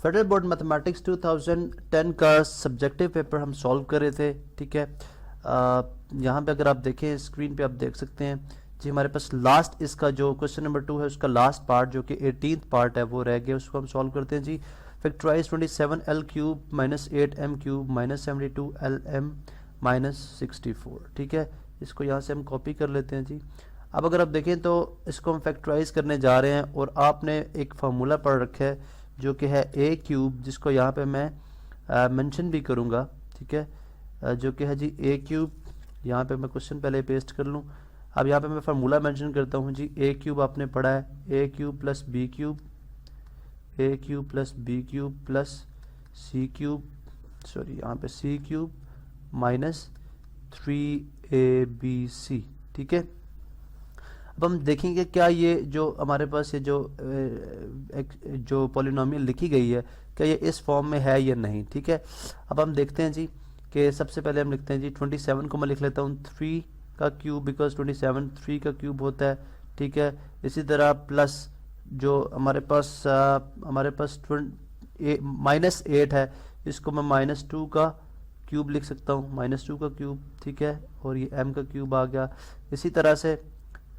Federal board mathematics 2010 का subjective paper हम solve कर रहे थे। ठीक है, यहाँ पे अगर आप देखें स्क्रीन पे आप देख सकते हैं जी, हमारे पास लास्ट इसका जो क्वेश्चन नंबर 2 है उसका लास्ट पार्ट जो कि 18th पार्ट है वो रह गया, उसको हम सॉल्व करते हैं जी। Factorise 27l cube minus 8m cube minus 72lm minus 64। ठीक है, इसको यहाँ से हम कॉपी कर लेते हैं जी। अब अगर आप देखें तो इसको हम फैक्टराइज करने जा रहे हैं और आपने एक फार्मूला पढ़ रखा है जो कि है a क्यूब, जिसको यहाँ पे मैं मेंशन भी करूँगा। ठीक है, जो कि है जी a क्यूब। यहाँ पे मैं क्वेश्चन पहले पेस्ट कर लूँ। अब यहाँ पे मैं फार्मूला मेंशन करता हूँ जी। a क्यूब आपने पढ़ा है a cube plus b cube, a cube plus b cube plus c cube, sorry यहाँ पे c क्यूब माइनस 3abc। ठीक है, अब हम देखेंगे क्या ये जो हमारे पास ये जो पॉलिनोमियल लिखी गई है क्या ये इस फॉर्म में है या नहीं। ठीक है, अब हम देखते हैं जी कि सबसे पहले हम लिखते हैं जी 27 को मैं लिख लेता हूँ 3 का क्यूब, बिकॉज 27 3 का क्यूब होता है। ठीक है, इसी तरह प्लस जो हमारे पास माइनस 8 है, इसको मैं माइनस 2 का क्यूब लिख सकता हूँ, माइनस 2 का क्यूब। ठीक है, और ये m का क्यूब आ गया। इसी तरह से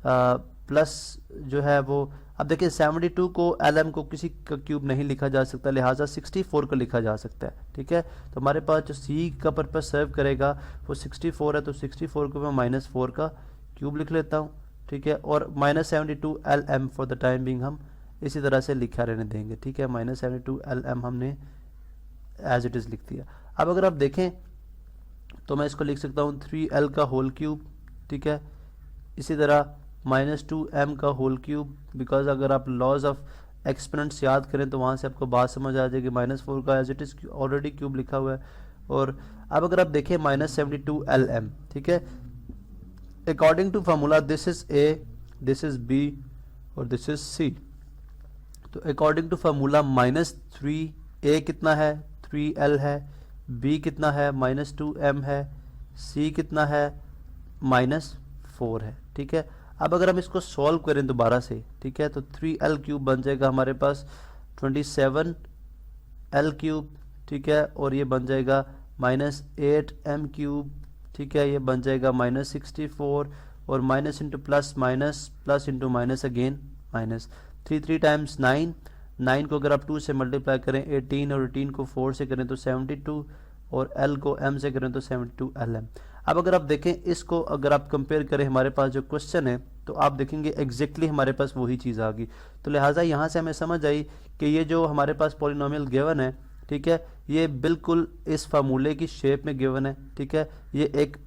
प्लस जो है वो, अब देखिए 72 को lm को किसी का क्यूब नहीं लिखा जा सकता, लिहाजा 64 को लिखा जा सकता है। ठीक है, तो हमारे पास जो c का पर्पस सर्व करेगा वो 64 है, तो 64 को मैं माइनस 4 का क्यूब लिख लेता हूँ। ठीक है, और minus 72 lm for the time being हम इसी तरह से लिखा रहने देंगे। ठीक है, माइनस 72 lm हमने एज इट इज़ लिख दिया। अब अगर आप देखें तो मैं इसको लिख सकता हूँ 3l का होल क्यूब। ठीक है, इसी तरह माइनस 2m का होल क्यूब, बिकॉज अगर आप लॉज ऑफ एक्सपोनेंट्स याद करें तो वहाँ से आपको बात समझ आ जाएगी। माइनस 4 का as it is already cube लिखा हुआ है। और अब अगर आप देखें माइनस 72 lm। ठीक है, according to formula this is a, this is b और दिस इज c। तो according to formula minus 3a कितना है 3l है, b कितना है माइनस 2m है, c कितना है माइनस 4 है। ठीक है, अब अगर हम इसको सॉल्व करें दोबारा से, ठीक है, तो 3l क्यूब बन जाएगा हमारे पास 27l क्यूब। ठीक है, और ये बन जाएगा माइनस 8m क्यूब। ठीक है, ये बन जाएगा माइनस 64 और minus into plus minus, plus into minus again minus. 3 times 9, 9 को अगर आप 2 से मल्टीप्लाई करें 18 और 18 को 4 से करें तो 72 और l को m से करें तो 72 lm। अब अगर आप देखें इसको, अगर आप कंपेयर करें हमारे पास जो क्वेश्चन है तो आप देखेंगे एग्जैक्टली हमारे पास वही चीज़ आ गई। तो लिहाजा यहाँ से हमें समझ आई कि ये जो हमारे पास पॉलिनोमियल गिवन है, ठीक है, ये बिल्कुल इस फार्मूले की शेप में गिवन है। ठीक है, ये एक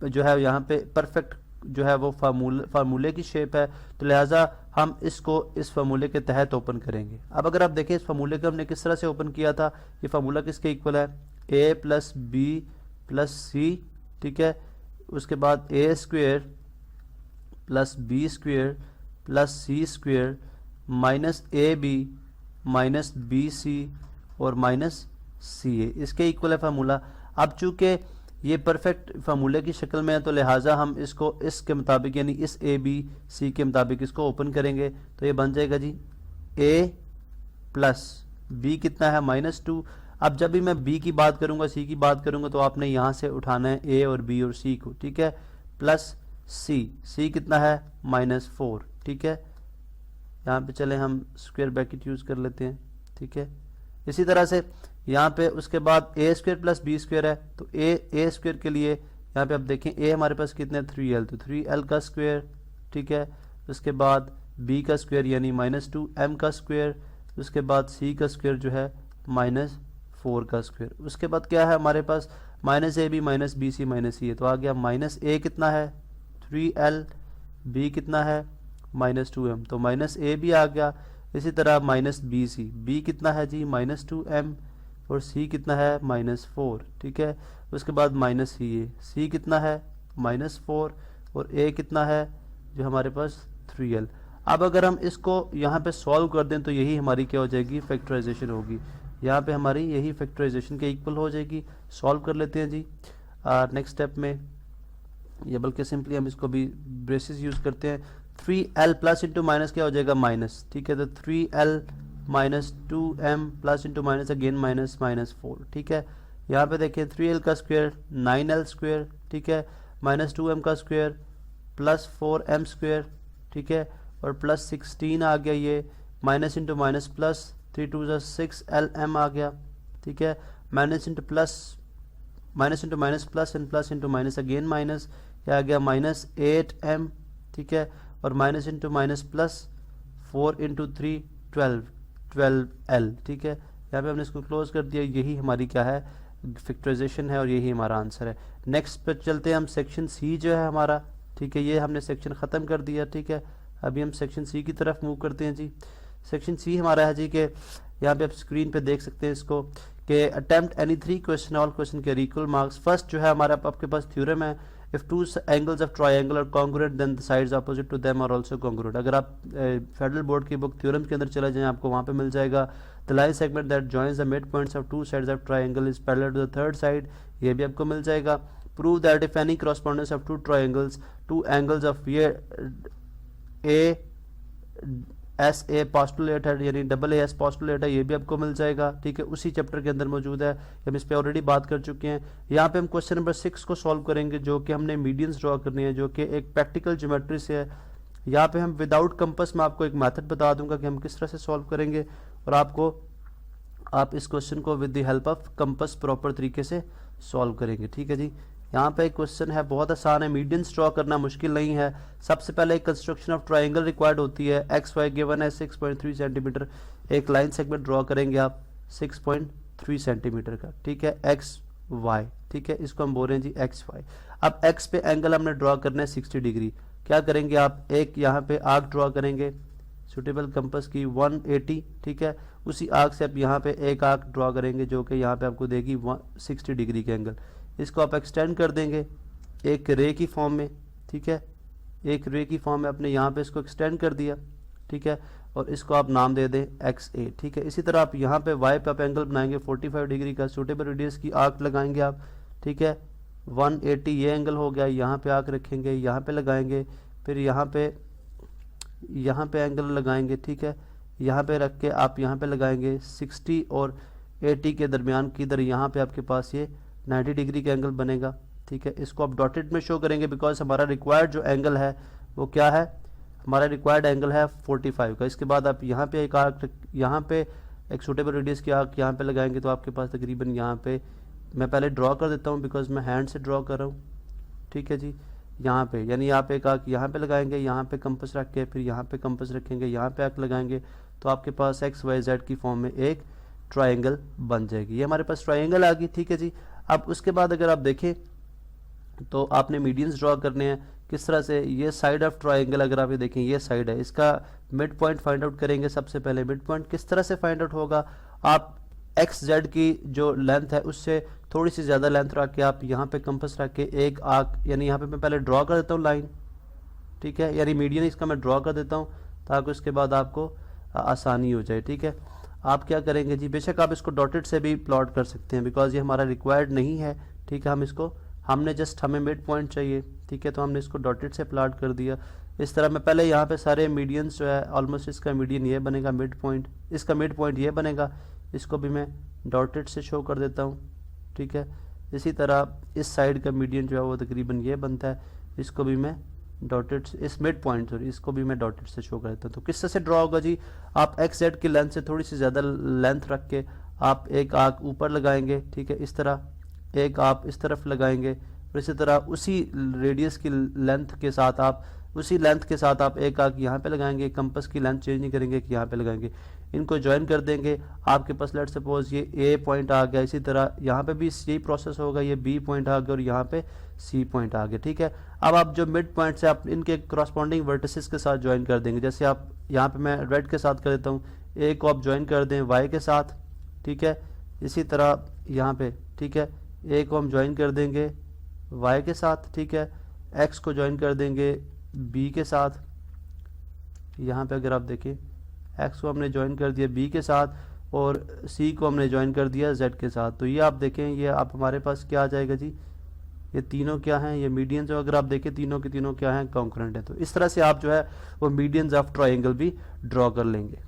जो है यहाँ पे परफेक्ट जो है वो फार्मूले की शेप है, तो लिहाजा हम इसको इस फार्मूले के तहत ओपन करेंगे। अब अगर आप देखें इस फार्मूले को हमने किस तरह से ओपन किया था, ये फार्मूला किसके इक्वल है a plus B plus C. ठीक है, उसके बाद A square plus B square plus C square minus A B minus B C और माइनस सी ए, इसके इक्वल है फार्मूला। अब चूंकि ये परफेक्ट फार्मूले की शक्ल में है तो लिहाजा हम इसको इसके मुताबिक यानी इस ए बी सी के मुताबिक इसको ओपन करेंगे, तो ये बन जाएगा जी a प्लस बी कितना है माइनस 2। अब जब भी मैं b की बात करूंगा c की बात करूंगा तो आपने यहाँ से उठाना है a और b और c को। ठीक है, प्लस c कितना है माइनस 4। ठीक है, यहाँ पे चले हम स्क्वायर ब्रैकेट यूज़ कर लेते हैं। ठीक है, इसी तरह से यहाँ पे उसके बाद a square plus B square है, तो a स्क्वायर के लिए यहाँ पे आप देखें a हमारे पास कितना है 3l, तो 3l का स्क्वायर। ठीक है, उसके बाद b का स्क्वायर यानी माइनस 2m का स्क्वायर, उसके बाद c का स्क्वायर जो है माइनस 4 का स्क्वायर। उसके बाद क्या है हमारे पास minus A B minus B C minus C है, तो आ गया माइनस ए कितना है 3l, b कितना है माइनस 2m, तो माइनस ए भी आ गया। इसी तरह माइनस बी सी, b कितना है जी माइनस 2m और c कितना है माइनस 4। ठीक है, उसके बाद माइनस सी ए, c कितना है माइनस 4 और a कितना है जो हमारे पास 3l। अब अगर हम इसको यहाँ पे सॉल्व कर दें तो यही हमारी क्या हो जाएगी फैक्टराइजेशन होगी, यहाँ पे हमारी यही फैक्टराइजेशन के इक्वल हो जाएगी। सॉल्व कर लेते हैं जी नेक्स्ट स्टेप में, या बल्कि सिंपली हम इसको भी ब्रेसेस यूज़ करते हैं। 3l प्लस इंटू माइनस क्या हो जाएगा माइनस। ठीक है, तो 3l minus 2m plus into minus again minus minus 4, ठीक है। यहाँ पे देखें 3l का स्क्वायर 9l स्क्वायर, ठीक है, माइनस 2m का स्क्वायर प्लस 4m स्क्वायर, ठीक है, और प्लस 16 आ गया, ये minus into minus plus 3 2 6lm आ गया, ठीक है, minus into minus plus and plus into minus again minus, क्या आ गया माइनस 8m, ठीक है, और minus into minus plus 4 into 3 12l, ठीक है। यहाँ पे हमने इसको क्लोज कर दिया, यही हमारी क्या है फैक्टराइजेशन है और यही हमारा आंसर है। नेक्स्ट पे चलते हैं हम, सेक्शन सी जो है हमारा, ठीक है, ये हमने सेक्शन ख़त्म कर दिया, ठीक है। अभी हम सेक्शन सी की तरफ मूव करते हैं जी। सेक्शन सी हमारा है जी कि यहाँ पे आप स्क्रीन पे देख सकते हैं इसको कि attempt any 3 question, all question के इक्वल मार्क्स। फर्स्ट जो है हमारा आपके पास थ्योरम है, if 2 angles of triangle are congruent then the sides opposite to them are also congruent. अगर आप फेडरल बोर्ड की बुक थ्योरम के अंदर चले जाएं आपको वहाँ पे मिल जाएगा the line segment that joins the mid points of 2 sides of triangle is parallel to the third side, ये भी आपको मिल जाएगा। Prove that if any correspondence of 2 triangles 2 angles of ये ए एस ए पोस्टुलेट है यानी double S postulate है, ये भी आपको मिल जाएगा, ठीक है, उसी चैप्टर के अंदर मौजूद है, हम इस पे ऑलरेडी बात कर चुके हैं। यहाँ पे हम क्वेश्चन नंबर 6 को सॉल्व करेंगे जो कि हमने मीडियंस ड्रॉ करनी है, जो कि एक प्रैक्टिकल ज्योमेट्री से है। यहाँ पे हम विदाउट कंपास में आपको एक मेथड बता दूंगा कि हम किस तरह से सॉल्व करेंगे और आप इस क्वेश्चन को with the help of compass proper तरीके से सॉल्व करेंगे, ठीक है जी। यहाँ पे एक क्वेश्चन है, बहुत आसान है, मीडियंस ड्रॉ करना मुश्किल नहीं है। सबसे पहले एक कंस्ट्रक्शन ऑफ ट्रायंगल रिक्वायर्ड होती है, एक्स वाई गिवन है 6.3 सेंटीमीटर, एक लाइन सेगमेंट ड्रॉ करेंगे आप 6.3 सेंटीमीटर का, ठीक है, एक्स वाई, ठीक है, इसको हम बोल रहे हैं जी एक्स वाई। अब एक्स पे एंगल हमने ड्रॉ करना है 60 डिग्री, क्या करेंगे आप, एक यहाँ पे आर्क ड्रॉ करेंगे सुटेबल कंपास की 180, ठीक है, उसी आर्क से आप यहाँ पे एक आर्क ड्रॉ करेंगे जो कि यहाँ पे आपको देगी 60 डिग्री के एंगल, इसको आप एक्सटेंड कर देंगे एक रे की फॉर्म में, ठीक है, एक रे की फॉर्म में आपने यहाँ पे इसको एक्सटेंड कर दिया, ठीक है, और इसको आप नाम दे दें XA, ठीक है। इसी तरह आप यहाँ पे Y पे आप एंगल बनाएंगे 45 डिग्री का, सूटेबल रेडियस की आर्क लगाएंगे आप, ठीक है, 180 ये एंगल हो गया, यहाँ पे आर्क रखेंगे, यहाँ पे लगाएंगे, फिर यहाँ पे एंगल लगाएंगे, ठीक है, यहाँ पे रख के आप यहाँ पे लगाएंगे 60 और 80 के दरमियान किधर, यहाँ पे आपके पास ये 90 डिग्री का एंगल बनेगा, ठीक है। इसको आप डॉटेड में शो करेंगे बिकॉज हमारा रिक्वायर्ड जो एंगल है वो क्या है, हमारा रिक्वायर्ड एंगल है 45 का। इसके बाद आप यहाँ पे एक आर्क, यहाँ पे एक सूटेबल रेडियस की आर्क यहाँ पे लगाएंगे, तो आपके पास तकरीबन यहाँ पे, मैं पहले ड्रॉ कर देता हूँ बिकॉज मैं हैंड से ड्रॉ कर रहा हूँ, ठीक है जी। यहाँ पे यानी आप एक आर्क यहाँ पे लगाएंगे, यहाँ पे कंपास रख के फिर यहाँ पे कंपास रखेंगे, यहाँ पे आर्क लगाएंगे, तो आपके पास XYZ की फॉर्म में एक ट्रायंगल बन जाएगी। ये हमारे पास ट्रायंगल आ गई, ठीक है जी। अब उसके बाद अगर आप देखें तो आपने मीडियंस ड्रॉ करने हैं, किस तरह से, ये साइड ऑफ ट्रायंगल अगर आप ये देखें ये साइड है, इसका मिड पॉइंट फाइंड आउट करेंगे। सबसे पहले मिड पॉइंट किस तरह से फाइंड आउट होगा, आप XZ की जो लेंथ है उससे थोड़ी सी ज़्यादा लेंथ रख के आप यहाँ पे कंपास रख के एक आर्क, यानी यहाँ पे मैं पहले ड्रॉ कर देता हूँ लाइन, ठीक है, यानी मीडियन इसका मैं ड्रॉ कर देता हूँ ताकि उसके बाद आपको आसानी हो जाए, ठीक है। आप क्या करेंगे जी, बेशक आप इसको डॉटेड से भी प्लॉट कर सकते हैं बिकॉज ये हमारा रिक्वायर्ड नहीं है, ठीक है, हमें मिड पॉइंट चाहिए, ठीक है, तो हमने इसको डॉटेड से प्लॉट कर दिया। इस तरह मैं पहले यहाँ पे सारे मीडियंस जो है ऑलमोस्ट इसका मीडियन ये बनेगा मिड पॉइंट, इसका मिड पॉइंट ये बनेगा, इसको भी मैं डॉटेड से शो कर देता हूँ, ठीक है। इसी तरह इस साइड का मीडियन जो है वो तकरीबन ये बनता है, इसको भी मैं डॉटेड, इस मिड पॉइंट सॉरी इसको भी मैं डॉटेड से शो कर देता हूँ। तो किस तरह से ड्रॉ होगा जी, आप XZ की लेंथ से थोड़ी सी ज़्यादा लेंथ रख के आप एक आर्क ऊपर लगाएंगे, ठीक है, इस तरह एक आप इस तरफ लगाएंगे, और इसी तरह उसी रेडियस की लेंथ के साथ आप एक आर्क यहाँ पे लगाएंगे, कंपास की लेंथ चेंज नहीं करेंगे कि यहाँ पे लगाएंगे, इनको ज्वाइन कर देंगे। आपके पास लेट सपोज ये A पॉइंट आ गया, इसी तरह यहाँ पे भी C प्रोसेस होगा, ये B पॉइंट आ गया और यहाँ पे C पॉइंट आ गया, ठीक है। अब आप जो मिड पॉइंट से आप इनके क्रॉसपॉन्डिंग वर्टिसेस के साथ ज्वाइन कर देंगे, जैसे आप यहाँ पे मैं रेड के साथ कर देता हूँ, A को आप ज्वाइन कर दें Y के साथ, ठीक है, इसी तरह यहाँ पे, ठीक है, A को हम ज्वाइन कर देंगे Y के साथ, ठीक है, X को ज्वाइन कर देंगे B के साथ, यहाँ पे अगर आप देखें X को हमने ज्वाइन कर दिया B के साथ और C को हमने ज्वाइन कर दिया Z के साथ। तो ये आप देखें, ये आप हमारे पास क्या आ जाएगा जी, ये तीनों क्या हैं, ये मीडियंस, अगर आप देखें तीनों के तीनों क्या हैं, कॉन्करेंट है। तो इस तरह से आप जो है वो मीडियंस ऑफ ट्रायंगल भी ड्रॉ कर लेंगे।